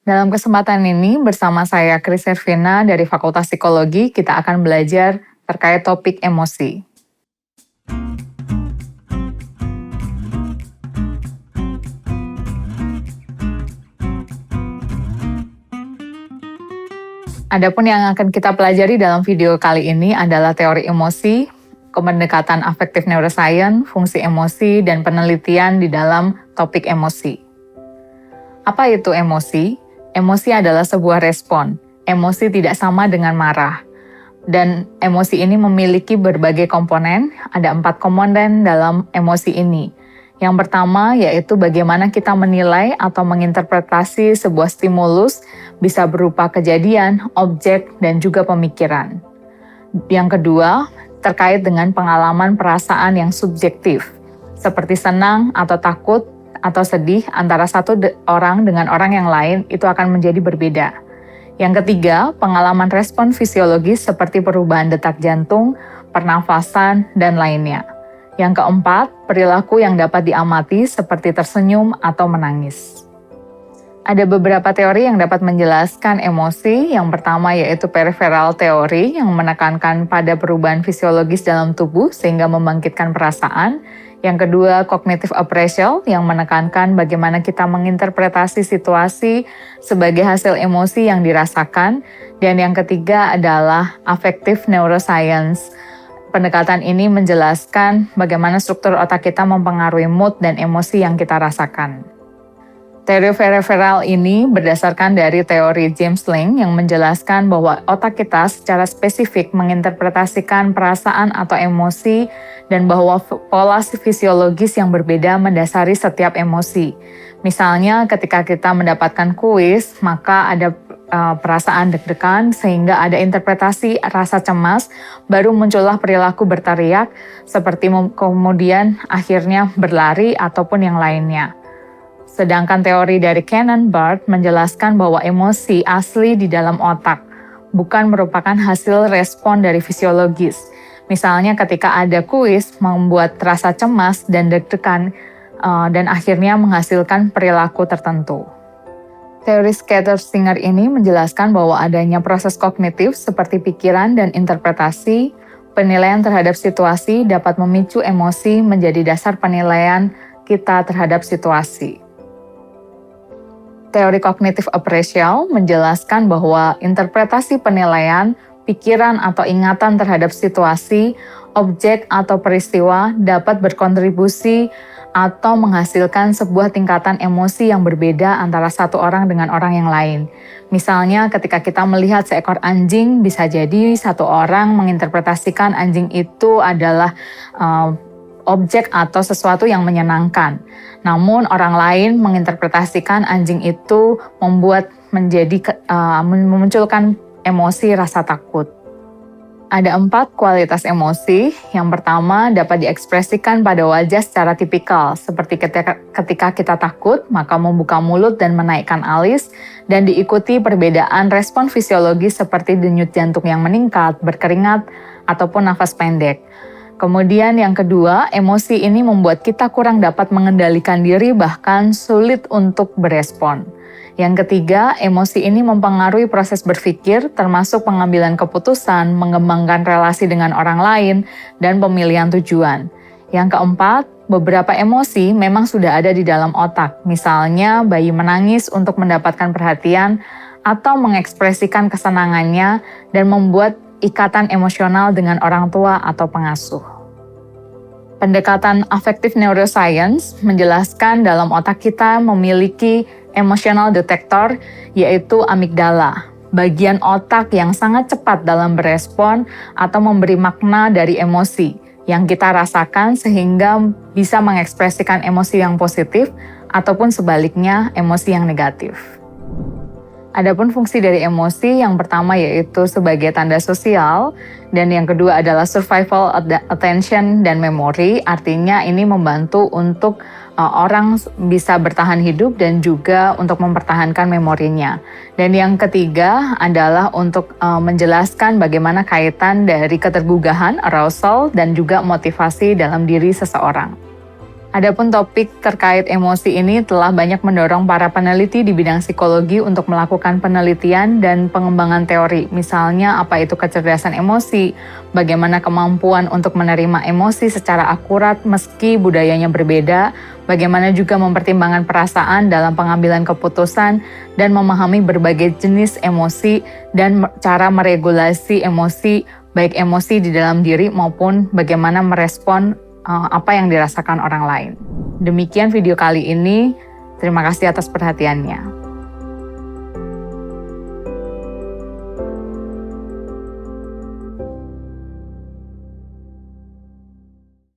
Dalam kesempatan ini, bersama saya Kris Ervina dari Fakultas Psikologi, kita akan belajar terkait topik emosi. Adapun yang akan kita pelajari dalam video kali ini adalah teori emosi, pendekatan afektif neuroscience, fungsi emosi, dan penelitian di dalam topik emosi. Apa itu emosi? Emosi adalah sebuah respon. Emosi tidak sama dengan marah. Dan emosi ini memiliki berbagai komponen, ada 4 komponen dalam emosi ini. Yang pertama yaitu bagaimana kita menilai atau menginterpretasi sebuah stimulus, bisa berupa kejadian, objek, dan juga pemikiran. Yang kedua, terkait dengan pengalaman perasaan yang subjektif, seperti senang atau takut atau sedih antara satu orang dengan orang yang lain itu akan menjadi berbeda. Yang ketiga, pengalaman respon fisiologis seperti perubahan detak jantung, pernafasan, dan lainnya. Yang keempat, perilaku yang dapat diamati seperti tersenyum atau menangis. Ada beberapa teori yang dapat menjelaskan emosi. Yang pertama yaitu peripheral teori yang menekankan pada perubahan fisiologis dalam tubuh sehingga membangkitkan perasaan. Yang kedua, cognitive appraisal yang menekankan bagaimana kita menginterpretasi situasi sebagai hasil emosi yang dirasakan. Dan yang ketiga adalah affective neuroscience. Pendekatan ini menjelaskan bagaimana struktur otak kita mempengaruhi mood dan emosi yang kita rasakan. Teori peripheral ini berdasarkan dari teori James Lange yang menjelaskan bahwa otak kita secara spesifik menginterpretasikan perasaan atau emosi dan bahwa pola fisiologis yang berbeda mendasari setiap emosi. Misalnya ketika kita mendapatkan kuis, maka ada perasaan deg-degan sehingga ada interpretasi rasa cemas, baru muncullah perilaku berteriak seperti kemudian akhirnya berlari ataupun yang lainnya. Sedangkan teori dari Cannon Bart menjelaskan bahwa emosi asli di dalam otak, bukan merupakan hasil respon dari fisiologis. Misalnya ketika ada kuis membuat rasa cemas dan deg-degan dan akhirnya menghasilkan perilaku tertentu. Teori Scatter-Singer ini menjelaskan bahwa adanya proses kognitif seperti pikiran dan interpretasi, penilaian terhadap situasi dapat memicu emosi menjadi dasar penilaian kita terhadap situasi. Teori cognitive appraisal menjelaskan bahwa interpretasi penilaian, pikiran atau ingatan terhadap situasi, objek atau peristiwa dapat berkontribusi atau menghasilkan sebuah tingkatan emosi yang berbeda antara satu orang dengan orang yang lain. Misalnya ketika kita melihat seekor anjing, bisa jadi satu orang menginterpretasikan anjing itu adalah objek atau sesuatu yang menyenangkan. Namun orang lain menginterpretasikan anjing itu memunculkan emosi rasa takut. Ada 4 kualitas emosi. Yang pertama dapat diekspresikan pada wajah secara tipikal, seperti ketika kita takut, maka membuka mulut dan menaikkan alis, dan diikuti perbedaan respon fisiologis seperti denyut jantung yang meningkat, berkeringat, ataupun nafas pendek. Kemudian yang kedua, emosi ini membuat kita kurang dapat mengendalikan diri, bahkan sulit untuk berespon. Yang ketiga, emosi ini mempengaruhi proses berpikir, termasuk pengambilan keputusan, mengembangkan relasi dengan orang lain, dan pemilihan tujuan. Yang keempat, beberapa emosi memang sudah ada di dalam otak. Misalnya, bayi menangis untuk mendapatkan perhatian, atau mengekspresikan kesenangannya, dan membuat ikatan emosional dengan orang tua atau pengasuh. Pendekatan affective neuroscience menjelaskan dalam otak kita memiliki emotional detector, yaitu amigdala, bagian otak yang sangat cepat dalam berespon atau memberi makna dari emosi yang kita rasakan sehingga bisa mengekspresikan emosi yang positif ataupun sebaliknya emosi yang negatif. Adapun fungsi dari emosi, yang pertama yaitu sebagai tanda sosial, dan yang kedua adalah survival, attention, dan memory. Artinya ini membantu untuk orang bisa bertahan hidup dan juga untuk mempertahankan memorinya. Dan yang ketiga adalah untuk menjelaskan bagaimana kaitan dari ketergugahan, arousal, dan juga motivasi dalam diri seseorang. Adapun topik terkait emosi ini telah banyak mendorong para peneliti di bidang psikologi untuk melakukan penelitian dan pengembangan teori. Misalnya apa itu kecerdasan emosi, bagaimana kemampuan untuk menerima emosi secara akurat meski budayanya berbeda, bagaimana juga mempertimbangkan perasaan dalam pengambilan keputusan dan memahami berbagai jenis emosi dan cara meregulasi emosi, baik emosi di dalam diri maupun bagaimana merespon apa yang dirasakan orang lain. Demikian video kali ini. Terima kasih atas perhatiannya.